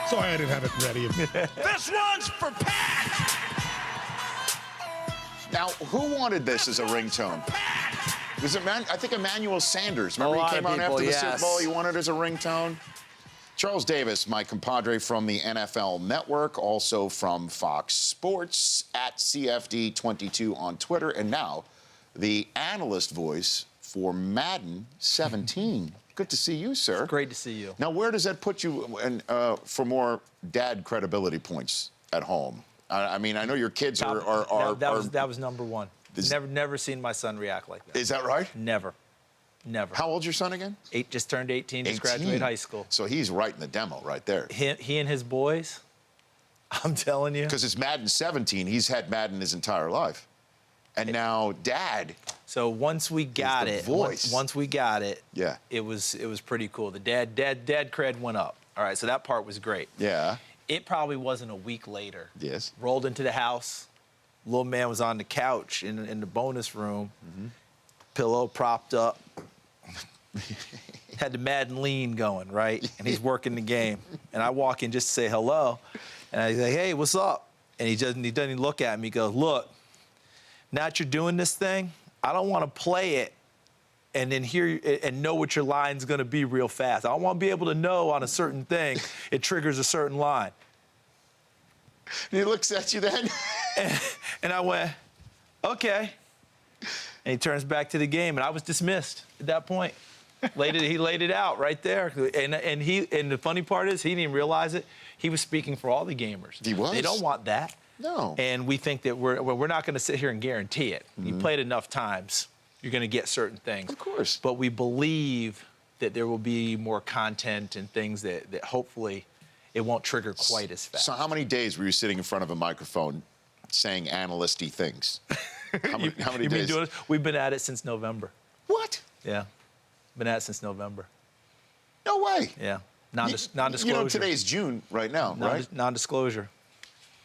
So I didn't have it ready. This one's for Pat! Now, who wanted this as a ringtone? Was it I think Emmanuel Sanders. Remember he came on after the Super Bowl? He wanted it as a ringtone. Charles Davis, my compadre from the NFL Network, also from Fox Sports, at CFD22 on Twitter, and now the analyst voice for Madden 17. Good to see you, sir. It's great to see you. Now, where does that put you for more dad credibility points at home? I mean, I know your kids are that was number one. Never seen my son react like that. Is that right? Never. How old's your son again? Just turned 18, just graduated high school. So he's writing the demo right there. He and his boys, I'm telling you. Because it's Madden 17. He's had Madden his entire life. And now Dad. So once we got it, once we got it, yeah, it was pretty cool. The dad cred went up. All right, so that part was great. Yeah. It probably wasn't a week later. Yes. Rolled into the house. Little man was on the couch in the bonus room. Mm-hmm. Pillow propped up. Had the Madden lean going, right? And he's working the game. And I walk in just to say hello. And I say, hey, what's up? And he doesn't look at me. He goes, look, now that you're doing this thing, I don't want to play it and then hear and know what your line's going to be real fast. I don't want to be able to know on a certain thing it triggers a certain line. And he looks at you then? And I went, okay. And he turns back to the game, and I was dismissed at that point. He laid it out right there. And the funny part is he didn't even realize it. He was speaking for all the gamers. He was? They don't want that. No. And we think that we're not going to sit here and guarantee it. Mm-hmm. You play it enough times, you're going to get certain things. Of course. But we believe that there will be more content and things that hopefully it won't trigger quite as fast. So how many days were you sitting in front of a microphone saying analyst-y things? How many days? We've been at it since November. What? Yeah. Been at it since November. No way. Yeah. Non-disclosure. You know, today's June right now, right? Non-disclosure.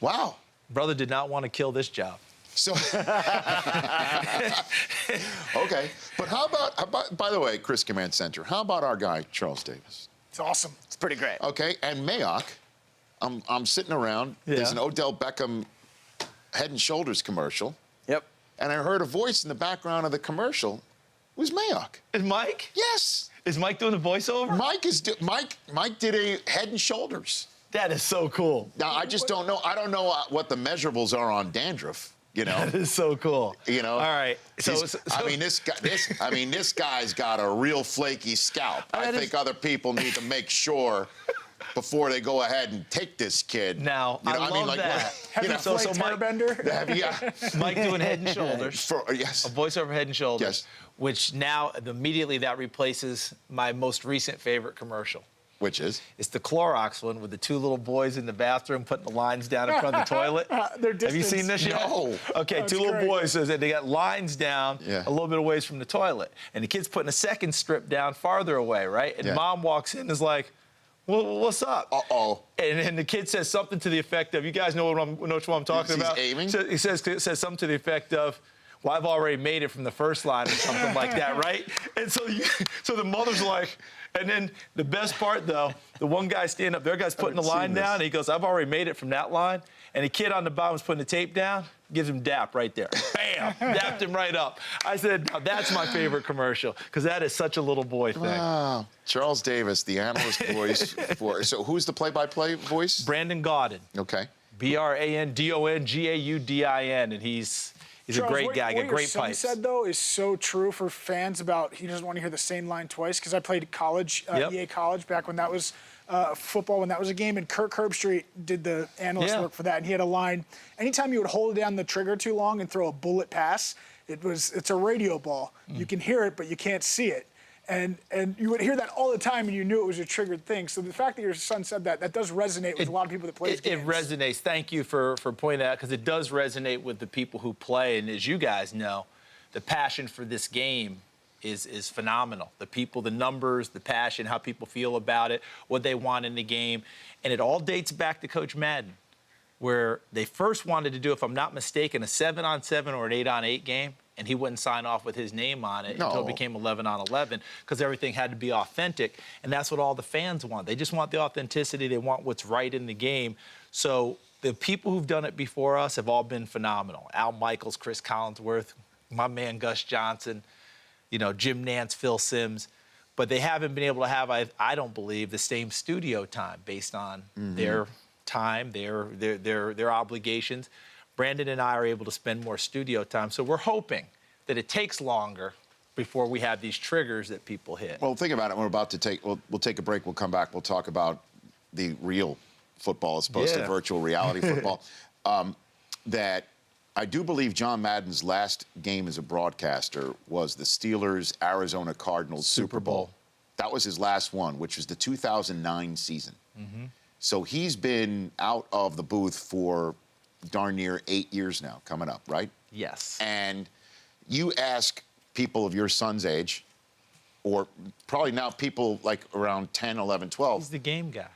Wow. Brother did not want to kill this job. So, okay. But how about, by the way, Chris Command Center, how about our guy, Charles Davis? It's awesome. It's pretty great. Okay, and Mayock, I'm sitting around. Yeah. There's an Odell Beckham Head and Shoulders commercial. Yep. And I heard a voice in the background of the commercial. It was Mayock. Is Mike? Yes. Is Mike doing the voiceover? Mike did a Head and Shoulders. That is so cool. Now, I just don't know. I don't know what the measurables are on dandruff. You know, that is so cool. You know, all right. So I mean, this guy's got a real flaky scalp. I think other people need to make sure before they go ahead and take this kid. Now, you know, I love that. So Mike doing Head and Shoulders. Yes. A voiceover Head and Shoulders. Yes. Which now immediately that replaces my most recent favorite commercial. Which is? It's the Clorox one with the two little boys in the bathroom putting the lines down in front of the toilet. Have you seen this yet? No. Okay, That's two little great. boys, so they got lines down a little bit away from the toilet. And the kid's putting a second strip down farther away, right? And Mom walks in and is like, well, what's up? Uh-oh. And the kid says something to the effect of, you guys know what I'm talking about? He's aiming? He says something to the effect of, well, I've already made it from the first line or something like that, right? And so the mother's like, and then the best part, though, the one guy standing up, the other guy's putting the line down, and he goes, I've already made it from that line. And the kid on the bottom is putting the tape down, gives him dap right there. Bam! Dapped him right up. I said, now that's my favorite commercial, because that is such a little boy thing. Wow. Charles Davis, the analyst voice for. So who's the play-by-play voice? Brandon Gaudin. Okay. BrandonGaudin, and he's Charles, a great guy, got great pipes. What your son said, though, is so true for fans about he doesn't want to hear the same line twice, because I played college, EA College, back when that was football, when that was a game, and Kirk Herbstreit did the analyst work for that, and he had a line. Anytime you would hold down the trigger too long and throw a bullet pass, it's a radio ball. You can hear it, but you can't see it. And you would hear that all the time, and you knew it was a triggered thing. So the fact that your son said that does resonate with a lot of people that play games. It resonates. Thank you for pointing that out, because it does resonate with the people who play. And as you guys know, the passion for this game is phenomenal. The people, the numbers, the passion, how people feel about it, what they want in the game. And it all dates back to Coach Madden, where they first wanted to do, if I'm not mistaken, a 7-on-7 or an 8-on-8 game. and he wouldn't sign off with his name on it until it became 11 on 11 because everything had to be authentic, and that's what all the fans want. They just want the authenticity. They want what's right in the game. So the people who've done it before us have all been phenomenal. Al Michaels, Chris Collinsworth, my man Gus Johnson, Jim Nantz, Phil Simms. But they haven't been able to have, I don't believe, the same studio time based on their time, their obligations. Brandon and I are able to spend more studio time. So we're hoping that it takes longer before we have these triggers that people hit. Well, think about it. We're about to take, we'll take a break. We'll come back. We'll talk about the real football as opposed to virtual reality football. That I do believe John Madden's last game as a broadcaster was the Steelers-Arizona Cardinals Super Bowl. That was his last one, which was the 2009 season. So he's been out of the booth for darn near 8 years now, coming up, right? Yes. And you ask people of your son's age, or probably now people like around 10, 11, 12. He's the game guy.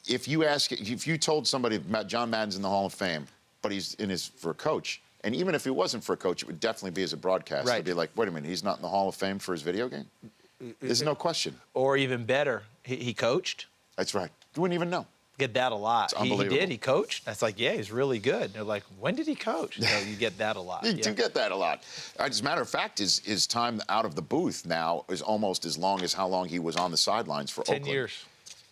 If you told somebody John Madden's in the Hall of Fame, but he's for a coach, and even if he wasn't for a coach, it would definitely be as a broadcaster. Right. It'd be like, wait a minute, he's not in the Hall of Fame for his video game? There's no question. Or even better, he coached. That's right. You wouldn't even know. Get that a lot. It's unbelievable. He did. He coached. That's like, yeah, he's really good. They're like, when did he coach? So you get that a lot. You do get that a lot. As a matter of fact, his time out of the booth now is almost as long as how long he was on the sidelines for 10 Oakland. years.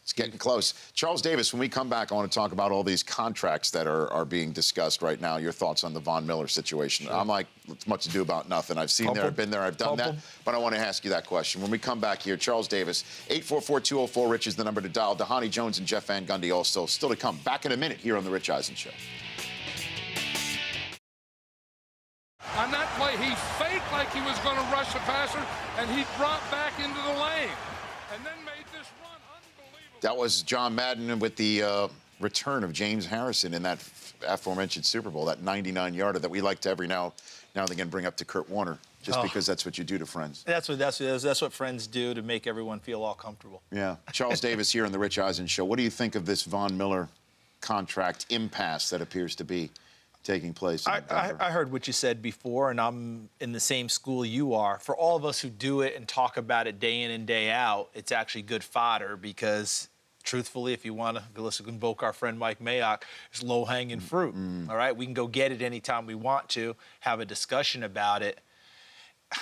It's getting close. Charles Davis, when we come back, I want to talk about all these contracts that are being discussed right now. Your thoughts on the Von Miller situation. Sure. I'm like, it's much ado about nothing. I've seen there, I've been there, I've done that. But I want to ask you that question. When we come back here, Charles Davis, 844-204-RICH is the number to dial. Dhani Jones and Jeff Van Gundy also still to come. Back in a minute here on The Rich Eisen Show. On that play, he faked like he was going to rush the passer, and he dropped back into the lane and then made this run. That was John Madden with the return of James Harrison in that aforementioned Super Bowl, that 99-yarder that we like to every now and again bring up to Kurt Warner, just because that's what you do to friends. That's what friends do to make everyone feel all comfortable. Yeah. Charles Davis here on The Rich Eisen Show. What do you think of this Von Miller contract impasse that appears to be taking place in Denver? I heard what you said before, and I'm in the same school you are. For all of us who do it and talk about it day in and day out, it's actually good fodder because, truthfully, if you want to, let's invoke our friend Mike Mayock, it's low-hanging fruit, all right? We can go get it anytime we want to, have a discussion about it.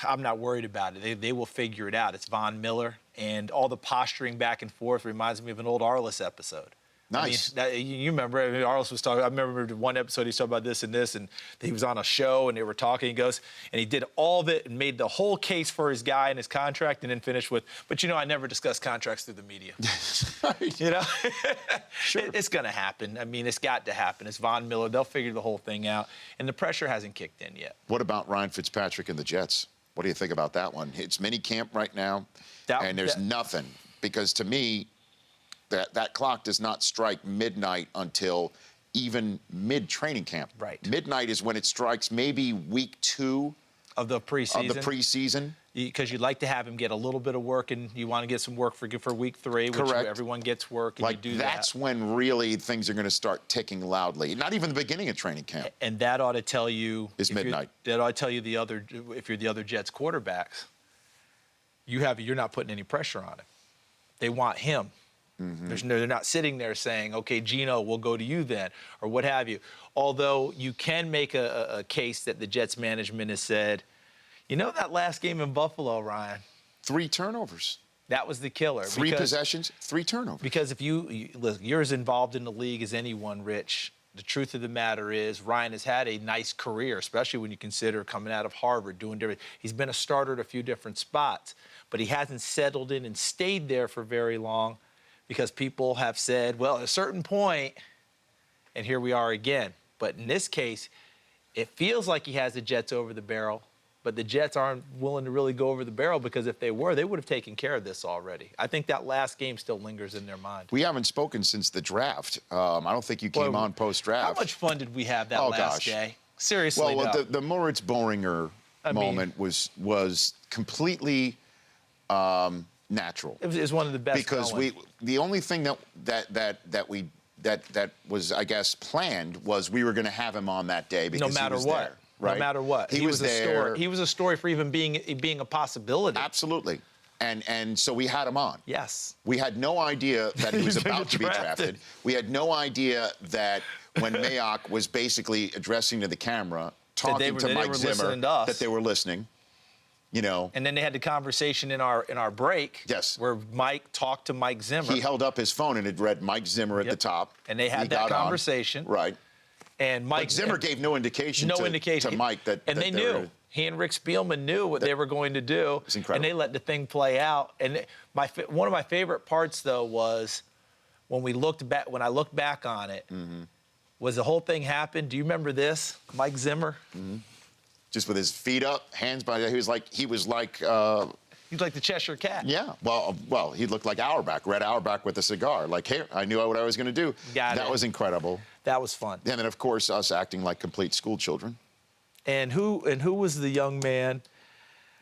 I'm not worried about it. They will figure it out. It's Von Miller, and all the posturing back and forth reminds me of an old Arliss episode. Nice. I mean, you remember, Arliss was talking, I remember one episode he talked about this, and he was on a show and they were talking, he goes, and he did all of it and made the whole case for his guy and his contract and then finished with, but I never discuss contracts through the media. Sure. It's going to happen. I mean, it's got to happen. It's Von Miller. They'll figure the whole thing out, and the pressure hasn't kicked in yet. What about Ryan Fitzpatrick and the Jets? What do you think about that one? It's mini camp right now, and there's nothing, because to me, that clock does not strike midnight until even mid-training camp. Right. Midnight is when it strikes maybe week 2 of the preseason. Because you'd like to have him get a little bit of work, and you want to get some work for week 3, which everyone gets work, and like you do that's when really things are going to start ticking loudly. Not even the beginning of training camp. And that ought to tell you is midnight. That ought to tell you if you're the other Jets quarterbacks, you're not putting any pressure on him. They want him. They're not sitting there saying, okay, Gino, we'll go to you then, or what have you. Although you can make a case that the Jets management has said, that last game in Buffalo, Ryan. 3 turnovers. That was the killer. 3 possessions, 3 turnovers. Because if you're as involved in the league as anyone, Rich, the truth of the matter is Ryan has had a nice career, especially when you consider coming out of Harvard, doing different. He's been a starter at a few different spots, but he hasn't settled in and stayed there for very long. Because people have said, well, at a certain point, and here we are again. But in this case, it feels like he has the Jets over the barrel, but the Jets aren't willing to really go over the barrel because if they were, they would have taken care of this already. I think that last game still lingers in their mind. We haven't spoken since the draft. I don't think you came on post-draft. How much fun did we have that last day? Seriously, well, the Moritz Boehringer moment was completely natural. It was one of the best. Because the only thing that was, I guess, planned was we were going to have him on that day because no matter he was what. there. right? No matter what. He was a there. story. He was a story for even being a possibility. Absolutely. And so we had him on. Yes. We had no idea that he was about to be drafted. We had no idea that when Mayock was basically addressing to the camera, talking to Mike Zimmer, that they were listening. You know. And then they had the conversation in our break. Yes. Where Mike talked to Mike Zimmer. He held up his phone and it read Mike Zimmer at the top. And they had that conversation. Right. And Mike Zimmer gave no indication to Mike that. And they knew. He and Rick Spielman knew what they were going to do. It's incredible. And they let the thing play out. And one of my favorite parts, though, was when I looked back on it, was the whole thing happened. Do you remember this? Mike Zimmer? Just with his feet up, hands by. He was like. He's like the Cheshire Cat. Yeah. Well, he looked like Auerbach, Red Auerbach with a cigar. Like, here, I knew what I was going to do. That was incredible. That was fun. And then, of course, us acting like complete school children. And who was the young man?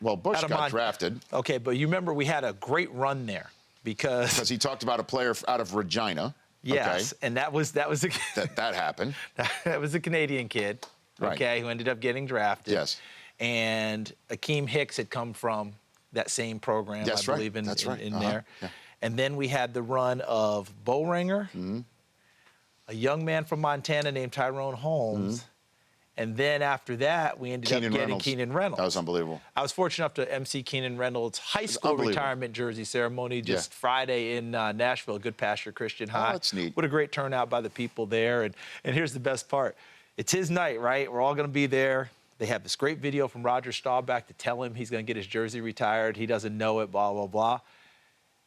Well, Bush got drafted. Okay, but you remember we had a great run there because he talked about a player out of Regina. Yes, okay. And that was that happened. That was a Canadian kid. Right. Okay, who ended up getting drafted. Yes. And Akeem Hicks had come from that same program, I believe, in there. Yeah. And then we had the run of Bowringer, a young man from Montana named Tyrone Holmes. And then after that, we ended up getting Keenan Reynolds. That was unbelievable. I was fortunate enough to MC Keenan Reynolds' high school retirement jersey ceremony just Friday in Nashville, Good Pasture Christian High. Oh, that's neat. What a great turnout by the people there. And here's the best part. It's his night, right? We're all going to be there. They have this great video from Roger Staubach to tell him he's going to get his jersey retired. He doesn't know it, blah, blah, blah.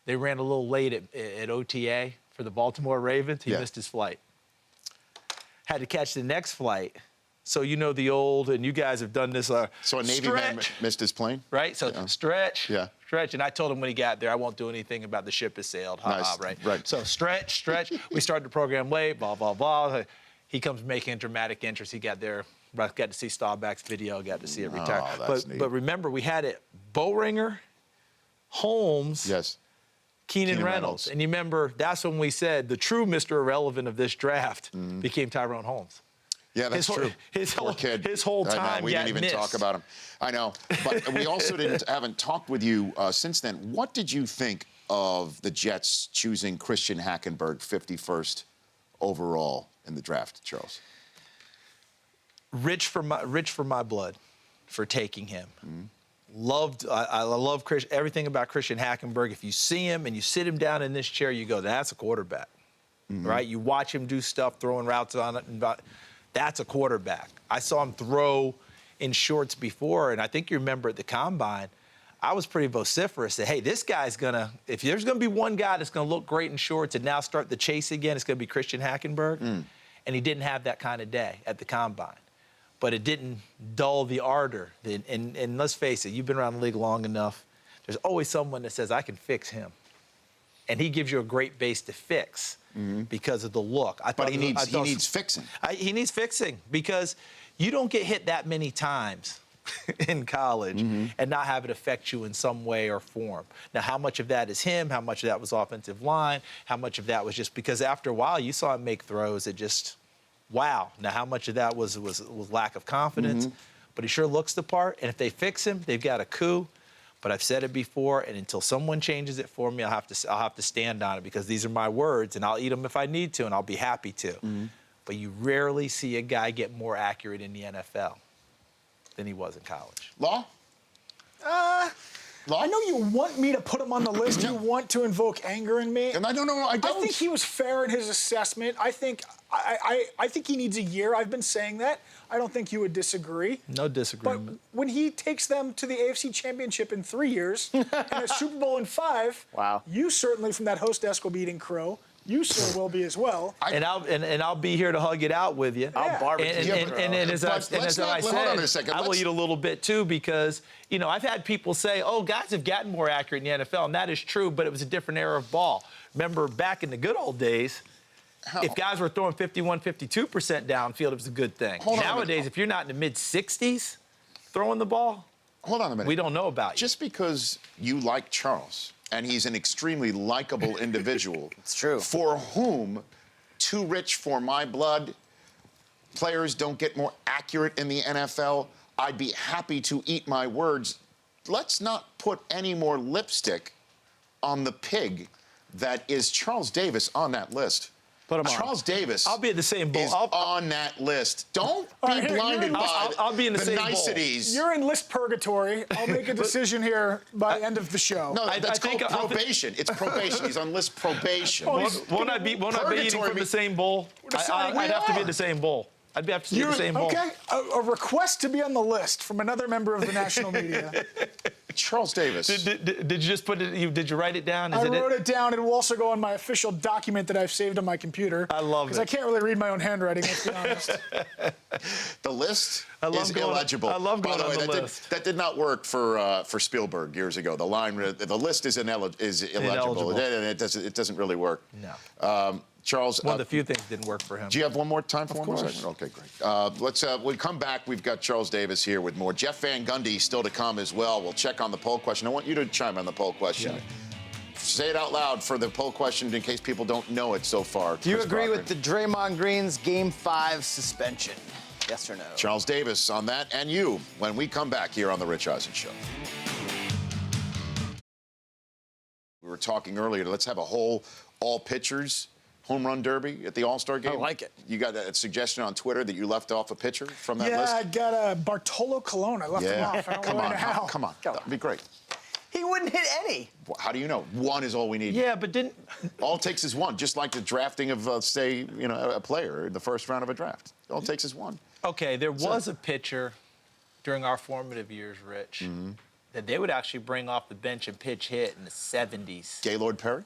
They ran a little late at OTA for the Baltimore Ravens. He missed his flight. Had to catch the next flight. So you know the old, and you guys have done this. So a Navy man missed his plane? Right, so stretch, stretch. And I told him when he got there, I won't do anything about the ship has sailed. Nice. Right. So stretch. We started the program late, blah, blah, blah. He comes making a dramatic entrance. He got there, got to see Staubach's video, got to see it retire. Oh, that's neat. But remember, we had it Bowringer, Holmes, Keenan Reynolds. And you remember, that's when we said the true Mr. Irrelevant of this draft became Tyrone Holmes. Yeah, that's true. Poor kid. His whole time we didn't even talk about him. I know. But we also haven't talked with you since then. What did you think of the Jets choosing Christian Hackenberg 51st overall in the draft, Charles? Rich for my blood for taking him. I love everything about Christian Hackenberg. If you see him and you sit him down in this chair, you go, that's a quarterback, right? You watch him do stuff, throwing routes on it, and that's a quarterback. I saw him throw in shorts before, and I think you remember at the Combine, I was pretty vociferous that, hey, this guy's if there's going to be one guy that's going to look great in shorts and now start the chase again, it's going to be Christian Hackenberg. And he didn't have that kind of day at the Combine. But it didn't dull the ardor. And let's face it, you've been around the league long enough. There's always someone that says, I can fix him. And he gives you a great base to fix because of the look. But he needs fixing. He needs fixing because you don't get hit that many times in college and not have it affect you in some way or form. Now, how much of that is him? How much of that was offensive line? How much of that was just because after a while you saw him make throws that just, wow. Now, how much of that was lack of confidence? But he sure looks the part. And if they fix him, they've got a coup. But I've said it before, and until someone changes it for me, I'll have to stand on it because these are my words, and I'll eat them if I need to, and I'll be happy to. But you rarely see a guy get more accurate in the NFL than he was in college. Law? I know you want me to put him on the list. You want to invoke anger in me. And I don't. I think he was fair in his assessment. I think he needs a year. I've been saying that. I don't think you would disagree. No disagreement. But when he takes them to the AFC Championship in 3 years and a Super Bowl in 5, you certainly, from that host desk, will be eating crow. You sir will be as well. I'll be here to hug it out with you. I'll barbecue. And as I said, I will eat a little bit too because, I've had people say, oh, guys have gotten more accurate in the NFL, and that is true, but it was a different era of ball. Remember, back in the good old days, if guys were throwing 51, 52% downfield, it was a good thing. Nowadays, if you're not in the mid-60s throwing the ball, hold on a minute. We don't know about you. Just because you like Charles, and he's an extremely likable individual. It's true. For whom too rich for my blood players don't get more accurate in the NFL, I'd be happy to eat my words. Let's not put any more lipstick on the pig that is Charles Davis on that list. Put him Charles Davis. I'll be at the same bowl. Is on that list. Don't be right, here, blinded by I'll be in the same bowl. niceties. You're in list purgatory. I'll make a decision here by the end of the show. No, that's I think- called probation. It's probation. He's on list probation. Won't I be eating from the same bowl? deciding I'd we have to be are. at the same bowl. I'd have to be at the same bowl. Okay, a request to be on the list from another member of the national media. Charles Davis. Did you just put it? Did you write it down? I wrote it down. It will also go on my official document that I've saved on my computer. I love it. Because I can't really read my own handwriting, let's be honest. The list love is going- illegible. I love By going the way, on the that list. that did not work for Spielberg years ago. The line, the list is illegible. Ineligible. It doesn't really work. No. Charles, One of the few things didn't work for him. do you have one more time for one more course. segment? Okay, great. When we come back, we've got Charles Davis here with more. Jeff Van Gundy still to come as well. We'll check on the poll question. I want you to chime on the poll question. Yeah. Say it out loud for the poll question in case people don't know it so far. Do you Chris agree Cochran. with the Draymond Green's Game 5 suspension? Yes or no? Charles Davis on that and you when we come back here on The Rich Eisen Show. We were talking earlier, let's have a whole all pitchers home run derby at the All-Star game. I like it. You got a suggestion on Twitter that you left off a pitcher from that list? I got a Bartolo Colon. I left him off. I don't Come really on, know how. come on. That'd be great. He wouldn't hit any. How do you know? One is all we need. Yeah, but didn't All it takes is one, just like the drafting of, say, a player in the first round of a draft. All it takes is one. Okay, there was a pitcher during our formative years, Rich, that they would actually bring off the bench and pitch hit in the 70s. Gaylord Perry?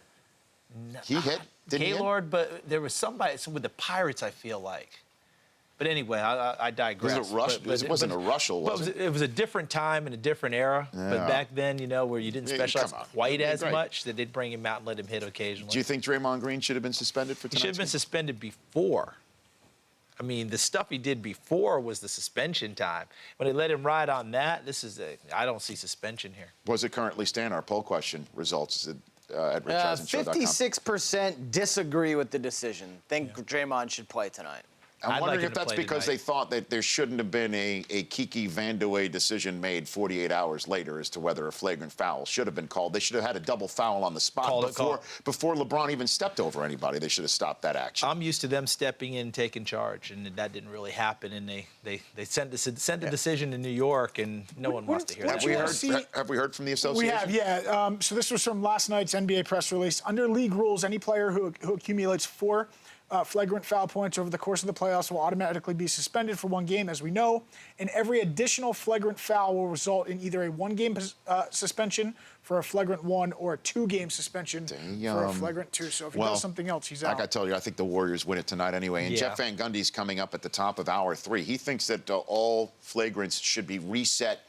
He hit? Didn't he hit? Gaylord, but there was somebody with the Pirates, I feel like. But anyway, I digress. Was it Rush? It wasn't a Russell, was it? It was a different time and a different era. Yeah. But back then, where you didn't Yeah, specialize come on. quite as Great. much, that they'd bring him out and let him hit occasionally. Do you think Draymond Green should have been suspended for He tonight's should have been game? suspended before. I mean, the stuff he did before was the suspension time. When they let him ride on that, I don't see suspension here. Was it currently stand? Our poll question results at richeisenshow.com. 56% disagree with the decision. Think Draymond should play tonight. I'm I'd wondering like him if to that's play because tonight. they thought that there shouldn't have been a Kiki Vandeweghe decision made 48 hours later as to whether a flagrant foul should have been called. They should have had a double foul on the spot before LeBron even stepped over anybody. They should have stopped that action. I'm used to them stepping in, taking charge, and that didn't really happen. And they sent the decision to New York, and no one wants to hear that. Have we heard from the association? We have, yeah. So this was from last night's NBA press release. Under league rules, any player who accumulates 4 flagrant foul points over the course of the playoffs will automatically be suspended for 1 game, as we know. And every additional flagrant foul will result in either a 1-game suspension for a flagrant 1 or a 2-game suspension for a flagrant 2. So if he does something else, he's out. Like I told you, I think the Warriors win it tonight anyway. And Yeah. Jeff Van Gundy's coming up at the top of hour 3. He thinks that all flagrants should be reset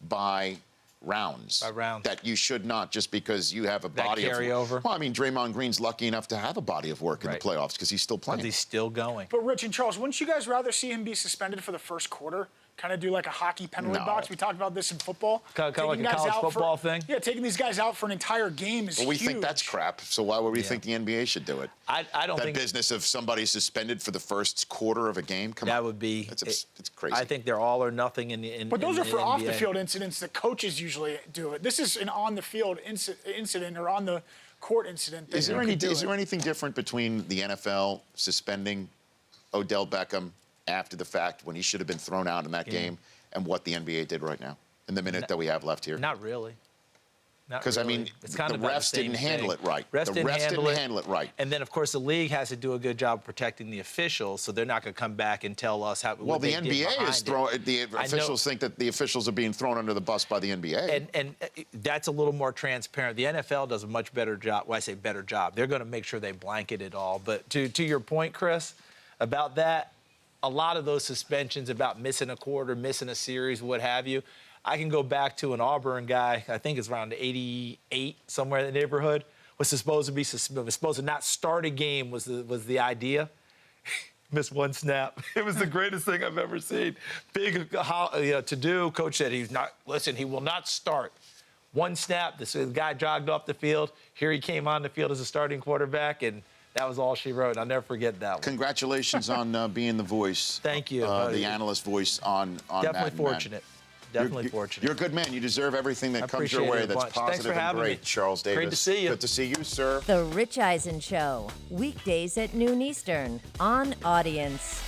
by rounds. By rounds. That you should not, just because you have a body of carryover. Well, I mean, Draymond Green's lucky enough to have a body of work in Right. the playoffs because he's still playing. But he's still going. But Rich and Charles, wouldn't you guys rather see him be suspended for the first quarter? Kind of do like a hockey penalty No. box. We talked about this in football. Kind of Taking like a guys college out football thing? Yeah, taking these guys out for an entire game is Well, we huge. think that's crap, so why would we think the NBA should do it? I don't That think business of somebody suspended for the first quarter of a game? Come on. that would be. It's crazy. I think they're all or nothing in the. But those in are for the off the NBA. field incidents that coaches usually do it. This is an on the field incident or on the court incident. Is there anything different between the NFL suspending Odell Beckham after the fact when he should have been thrown out in that game and what the NBA did right now in the minute that we have left here? Not really. Because, I mean, It's kind the of about refs the same didn't handle thing. it right. Refs The didn't refs handle didn't handle it right. And then, of course, the league has to do a good job protecting the officials, so they're not going to come back and tell us how. Well, what the they did NBA is behind it. throwing. The I know- officials think that the officials are being thrown under the bus by the NBA. And that's a little more transparent. The NFL does a much better job. Well, I say better job. They're going to make sure they blanket it all. But to your point, Chris, about that, a lot of those suspensions about missing a quarter, missing a series, what have you, I can go back to an Auburn guy, I think it's around 88, somewhere in the neighborhood, was supposed to not start a game was the idea. Missed 1 snap. It was the greatest thing I've ever seen. Big to do. Coach said he will not start. 1 snap, the guy jogged off the field. Here he came on the field as a starting quarterback, and That was all she wrote. I'll never forget that one. Congratulations on being the voice. Thank you. The analyst voice on Definitely Madden. fortunate. Definitely fortunate. You're a good man. You deserve everything that comes your way that's positive Thanks for and having great, me. Charles Davis. Great to see you. Good to see you, sir. The Rich Eisen Show, weekdays at noon Eastern on Audience.